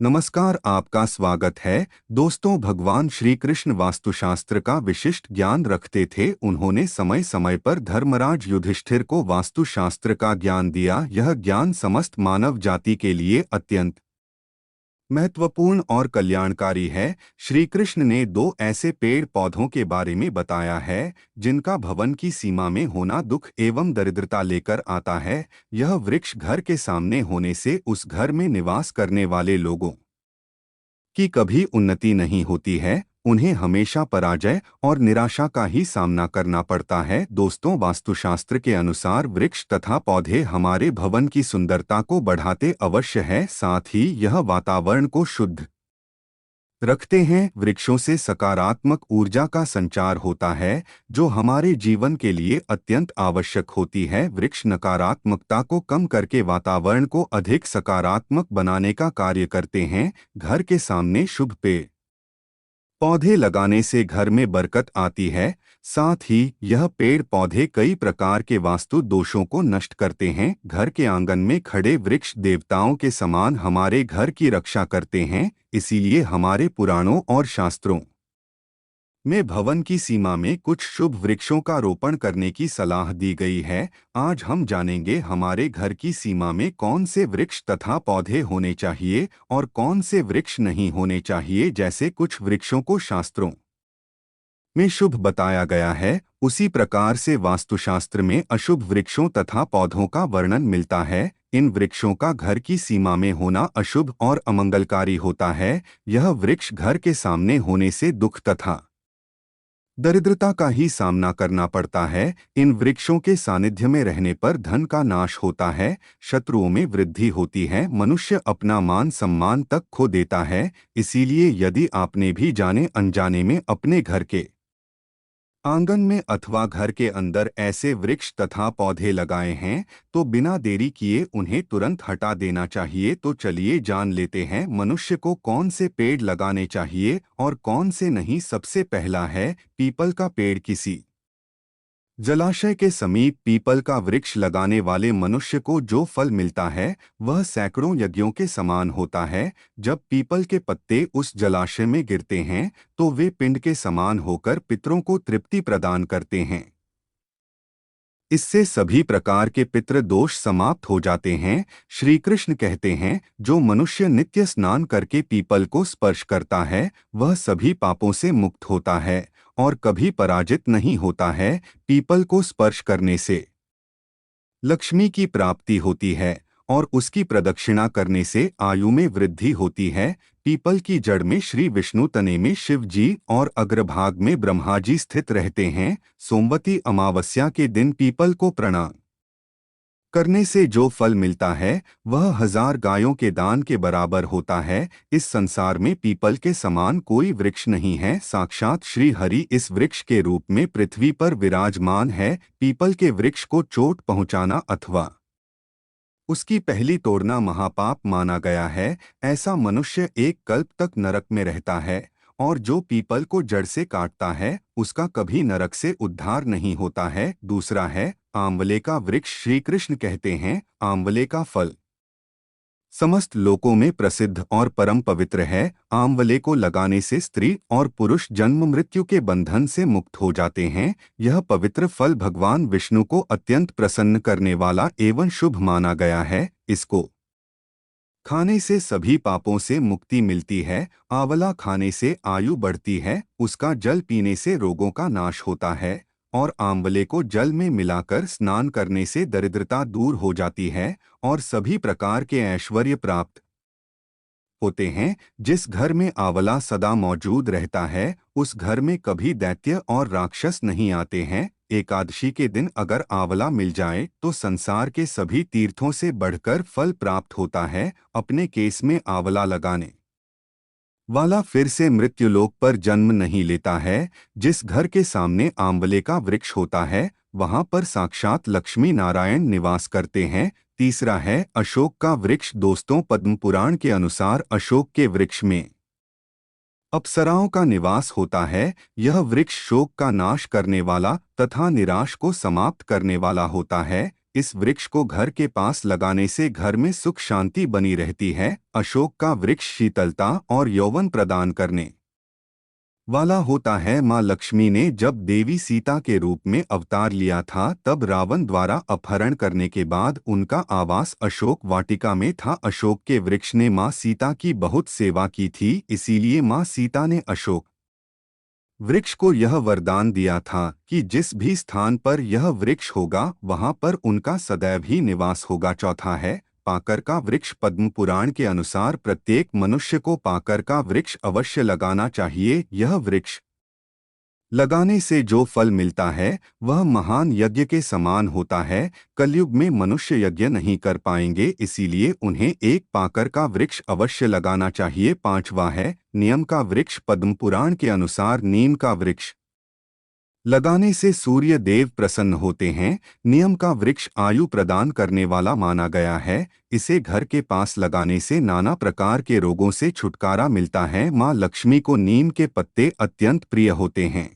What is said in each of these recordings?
नमस्कार, आपका स्वागत है। दोस्तों, भगवान श्री कृष्ण वास्तुशास्त्र का विशिष्ट ज्ञान रखते थे। उन्होंने समय समय पर धर्मराज युधिष्ठिर को वास्तुशास्त्र का ज्ञान दिया। यह ज्ञान समस्त मानव जाति के लिए अत्यंत महत्वपूर्ण और कल्याणकारी है। श्री कृष्ण ने दो ऐसे पेड़ पौधों के बारे में बताया है जिनका भवन की सीमा में होना दुख एवं दरिद्रता लेकर आता है। यह वृक्ष घर के सामने होने से उस घर में निवास करने वाले लोगों की कभी उन्नति नहीं होती है, उन्हें हमेशा पराजय और निराशा का ही सामना करना पड़ता है। दोस्तों, वास्तुशास्त्र के अनुसार वृक्ष तथा पौधे हमारे भवन की सुंदरता को बढ़ाते अवश्य है, साथ ही यह वातावरण को शुद्ध रखते हैं। वृक्षों से सकारात्मक ऊर्जा का संचार होता है, जो हमारे जीवन के लिए अत्यंत आवश्यक होती है। वृक्ष नकारात्मकता को कम करके वातावरण को अधिक सकारात्मक बनाने का कार्य करते हैं। घर के सामने शुभ पेड़ पौधे लगाने से घर में बरकत आती है। साथ ही यह पेड़ पौधे कई प्रकार के वास्तु दोषों को नष्ट करते हैं। घर के आंगन में खड़े वृक्ष देवताओं के समान हमारे घर की रक्षा करते हैं। इसीलिए हमारे पुराणों और शास्त्रों में भवन की सीमा में कुछ शुभ वृक्षों का रोपण करने की सलाह दी गई है। आज हम जानेंगे हमारे घर की सीमा में कौन से वृक्ष तथा पौधे होने चाहिए और कौन से वृक्ष नहीं होने चाहिए। जैसे कुछ वृक्षों को शास्त्रों में शुभ बताया गया है, उसी प्रकार से वास्तुशास्त्र में अशुभ वृक्षों तथा पौधों का वर्णन मिलता है। इन वृक्षों का घर की सीमा में होना अशुभ और अमंगलकारी होता है। यह वृक्ष घर के सामने होने से दुख तथा दरिद्रता का ही सामना करना पड़ता है। इन वृक्षों के सानिध्य में रहने पर धन का नाश होता है, शत्रुओं में वृद्धि होती है, मनुष्य अपना मान सम्मान तक खो देता है। इसीलिए यदि आपने भी जाने अनजाने में अपने घर के आंगन में अथवा घर के अंदर ऐसे वृक्ष तथा पौधे लगाए हैं, तो बिना देरी किए उन्हें तुरंत हटा देना चाहिए। तो चलिए जान लेते हैं मनुष्य को कौन से पेड़ लगाने चाहिए और कौन से नहीं। सबसे पहला है पीपल का पेड़। किसी जलाशय के समीप पीपल का वृक्ष लगाने वाले मनुष्य को जो फल मिलता है वह सैकड़ों यज्ञों के समान होता है। जब पीपल के पत्ते उस जलाशय में गिरते हैं तो वे पिंड के समान होकर पितरों को तृप्ति प्रदान करते हैं। इससे सभी प्रकार के पितृ दोष समाप्त हो जाते हैं। श्री कृष्ण कहते हैं, जो मनुष्य नित्य स्नान करके पीपल को स्पर्श करता है वह सभी पापों से मुक्त होता है और कभी पराजित नहीं होता है। पीपल को स्पर्श करने से लक्ष्मी की प्राप्ति होती है और उसकी प्रदक्षिणा करने से आयु में वृद्धि होती है। पीपल की जड़ में श्री विष्णु, तने में शिव जी और अग्रभाग में ब्रह्मा जी स्थित रहते हैं। सोमवती अमावस्या के दिन पीपल को प्रणाम करने से जो फल मिलता है वह 1000 गायों के दान के बराबर होता है। इस संसार में पीपल के समान कोई वृक्ष नहीं है। साक्षात श्री हरि इस वृक्ष के रूप में पृथ्वी पर विराजमान है। पीपल के वृक्ष को चोट पहुंचाना अथवा उसकी पहली तोड़ना महापाप माना गया है। ऐसा मनुष्य एक कल्प तक नरक में रहता है और जो पीपल को जड़ से काटता है उसका कभी नरक से उद्धार नहीं होता है। दूसरा है आंवले का वृक्ष। श्री कृष्ण कहते हैं, आंवले का फल समस्त लोकों में प्रसिद्ध और परम पवित्र है। आंवले को लगाने से स्त्री और पुरुष जन्म मृत्यु के बंधन से मुक्त हो जाते हैं। यह पवित्र फल भगवान विष्णु को अत्यंत प्रसन्न करने वाला एवं शुभ माना गया है। इसको खाने से सभी पापों से मुक्ति मिलती है। आंवला खाने से आयु बढ़ती है, उसका जल पीने से रोगों का नाश होता है और आंवले को जल में मिलाकर स्नान करने से दरिद्रता दूर हो जाती है और सभी प्रकार के ऐश्वर्य प्राप्त होते हैं। जिस घर में आंवला सदा मौजूद रहता है उस घर में कभी दैत्य और राक्षस नहीं आते हैं। एकादशी के दिन अगर आंवला मिल जाए तो संसार के सभी तीर्थों से बढ़कर फल प्राप्त होता है। अपने केस में आंवला लगाने वाला फिर से मृत्युलोक पर जन्म नहीं लेता है। जिस घर के सामने आंवले का वृक्ष होता है वहां पर साक्षात लक्ष्मी नारायण निवास करते हैं। तीसरा है अशोक का वृक्ष। दोस्तों, पद्म पुराण के अनुसार अशोक के वृक्ष में अप्सराओं का निवास होता है। यह वृक्ष शोक का नाश करने वाला तथा निराश को समाप्त करने वाला होता है। इस वृक्ष को घर के पास लगाने से घर में सुख शांति बनी रहती है। अशोक का वृक्ष शीतलता और यौवन प्रदान करने वाला होता है। माँ लक्ष्मी ने जब देवी सीता के रूप में अवतार लिया था, तब रावण द्वारा अपहरण करने के बाद उनका आवास अशोक वाटिका में था। अशोक के वृक्ष ने माँ सीता की बहुत सेवा की थी, इसीलिए माँ सीता ने अशोक वृक्ष को यह वरदान दिया था कि जिस भी स्थान पर यह वृक्ष होगा वहां पर उनका सदैव ही निवास होगा। चौथा है पाकर का वृक्ष। पद्म पुराण के अनुसार प्रत्येक मनुष्य को पाकर का वृक्ष अवश्य लगाना चाहिए। यह वृक्ष लगाने से जो फल मिलता है वह महान यज्ञ के समान होता है। कलयुग में मनुष्य यज्ञ नहीं कर पाएंगे, इसीलिए उन्हें एक पाकर का वृक्ष अवश्य लगाना चाहिए। पांचवा है नियम का वृक्ष। पद्म पुराण के अनुसार नीम का वृक्ष लगाने से सूर्य देव प्रसन्न होते हैं। नियम का वृक्ष आयु प्रदान करने वाला माना गया है। इसे घर के पास लगाने से नाना प्रकार के रोगों से छुटकारा मिलता है। माँ लक्ष्मी को नीम के पत्ते अत्यंत प्रिय होते हैं,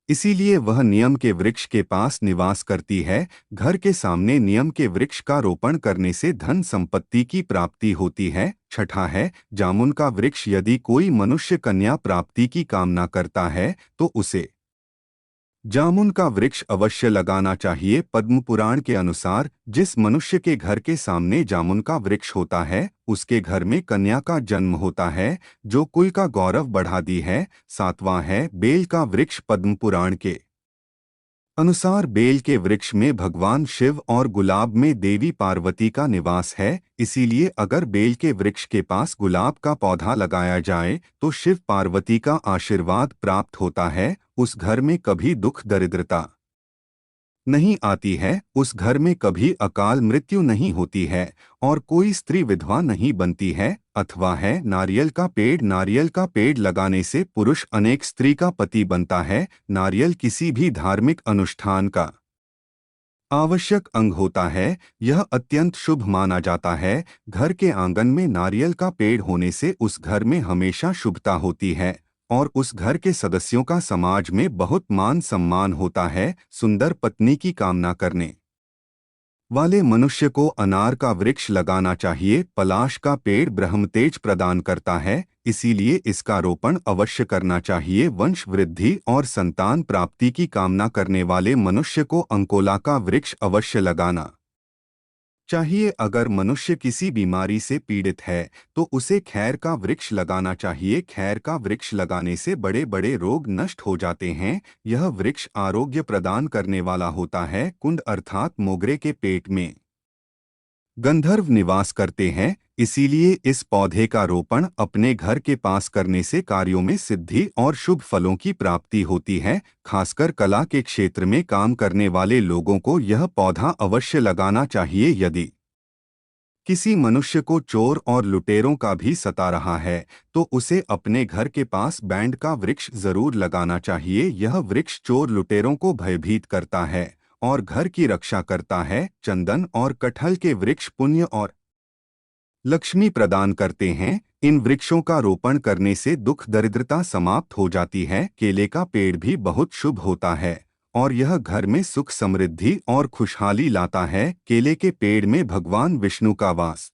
इसीलिए वह नियम के वृक्ष के पास निवास करती है। घर के सामने नियम के वृक्ष का रोपण करने से धन संपत्ति की प्राप्ति होती है। छठा है जामुन का वृक्ष। यदि कोई मनुष्य कन्या प्राप्ति की कामना करता है तो उसे जामुन का वृक्ष अवश्य लगाना चाहिए। पद्म पुराण के अनुसार जिस मनुष्य के घर के सामने जामुन का वृक्ष होता है उसके घर में कन्या का जन्म होता है, जो कुल का गौरव बढ़ाती है। सातवां है बेल का वृक्ष। पद्म पुराण के अनुसार बेल के वृक्ष में भगवान शिव और गुलाब में देवी पार्वती का निवास है, इसीलिए अगर बेल के वृक्ष के पास गुलाब का पौधा लगाया जाए तो शिव पार्वती का आशीर्वाद प्राप्त होता है। उस घर में कभी दुख दरिद्रता नहीं आती है, उस घर में कभी अकाल मृत्यु नहीं होती है और कोई स्त्री विधवा नहीं बनती है। अथवा है नारियल का पेड़। नारियल का पेड़ लगाने से पुरुष अनेक स्त्री का पति बनता है। नारियल किसी भी धार्मिक अनुष्ठान का आवश्यक अंग होता है। यह अत्यंत शुभ माना जाता है। घर के आंगन में नारियल का पेड़ होने से उस घर में हमेशा शुभता होती है और उस घर के सदस्यों का समाज में बहुत मान सम्मान होता है। सुंदर पत्नी की कामना करने वाले मनुष्य को अनार का वृक्ष लगाना चाहिए। पलाश का पेड़ ब्रह्मतेज प्रदान करता है, इसीलिए इसका रोपण अवश्य करना चाहिए। वंश वृद्धि और संतान प्राप्ति की कामना करने वाले मनुष्य को अंकोला का वृक्ष अवश्य लगाना चाहिए। अगर मनुष्य किसी बीमारी से पीड़ित है तो उसे खैर का वृक्ष लगाना चाहिए। खैर का वृक्ष लगाने से बड़े बड़े रोग नष्ट हो जाते हैं। यह वृक्ष आरोग्य प्रदान करने वाला होता है। कुंड अर्थात मोगरे के पेट में गंधर्व निवास करते हैं, इसीलिए इस पौधे का रोपण अपने घर के पास करने से कार्यों में सिद्धि और शुभ फलों की प्राप्ति होती है। खासकर कला के क्षेत्र में काम करने वाले लोगों को यह पौधा अवश्य लगाना चाहिए। यदि किसी मनुष्य को चोर और लुटेरों का भी सता रहा है तो उसे अपने घर के पास बैंड का वृक्ष जरूर लगाना चाहिए। यह वृक्ष चोर लुटेरों को भयभीत करता है और घर की रक्षा करता है। चंदन और कटहल के वृक्ष पुण्य और लक्ष्मी प्रदान करते हैं। इन वृक्षों का रोपण करने से दुख दरिद्रता समाप्त हो जाती है। केले का पेड़ भी बहुत शुभ होता है और यह घर में सुख समृद्धि और खुशहाली लाता है। केले के पेड़ में भगवान विष्णु का वास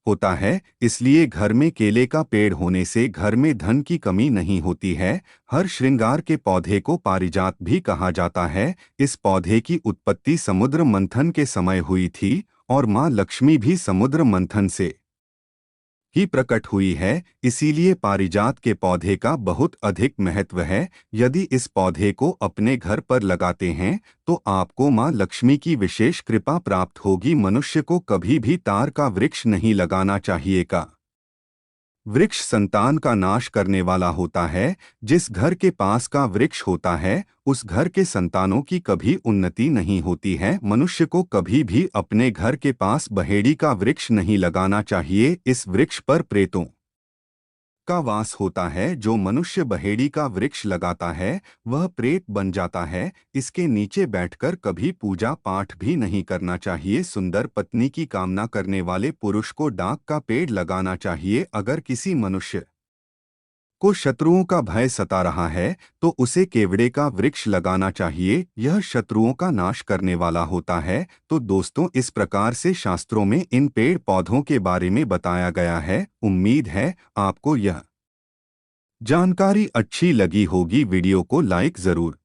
होता है, इसलिए घर में केले का पेड़ होने से घर में धन की कमी नहीं होती है। हर श्रृंगार के पौधे को पारिजात भी कहा जाता है। इस पौधे की उत्पत्ति समुद्र मंथन के समय हुई थी और माँ लक्ष्मी भी समुद्र मंथन से ही प्रकट हुई है, इसीलिए पारिजात के पौधे का बहुत अधिक महत्व है। यदि इस पौधे को अपने घर पर लगाते हैं तो आपको माँ लक्ष्मी की विशेष कृपा प्राप्त होगी। मनुष्य को कभी भी तार का वृक्ष नहीं लगाना चाहिए। का वृक्ष संतान का नाश करने वाला होता है। जिस घर के पास का वृक्ष होता है उस घर के संतानों की कभी उन्नति नहीं होती है। मनुष्य को कभी भी अपने घर के पास बहेड़ी का वृक्ष नहीं लगाना चाहिए। इस वृक्ष पर प्रेतों का वास होता है। जो मनुष्य बहेड़ी का वृक्ष लगाता है वह प्रेत बन जाता है। इसके नीचे बैठकर कभी पूजा पाठ भी नहीं करना चाहिए। सुंदर पत्नी की कामना करने वाले पुरुष को डाक का पेड़ लगाना चाहिए। अगर किसी मनुष्य को शत्रुओं का भय सता रहा है तो उसे केवड़े का वृक्ष लगाना चाहिए, यह शत्रुओं का नाश करने वाला होता है। तो दोस्तों, इस प्रकार से शास्त्रों में इन पेड़ पौधों के बारे में बताया गया है। उम्मीद है आपको यह जानकारी अच्छी लगी होगी। वीडियो को लाइक जरूर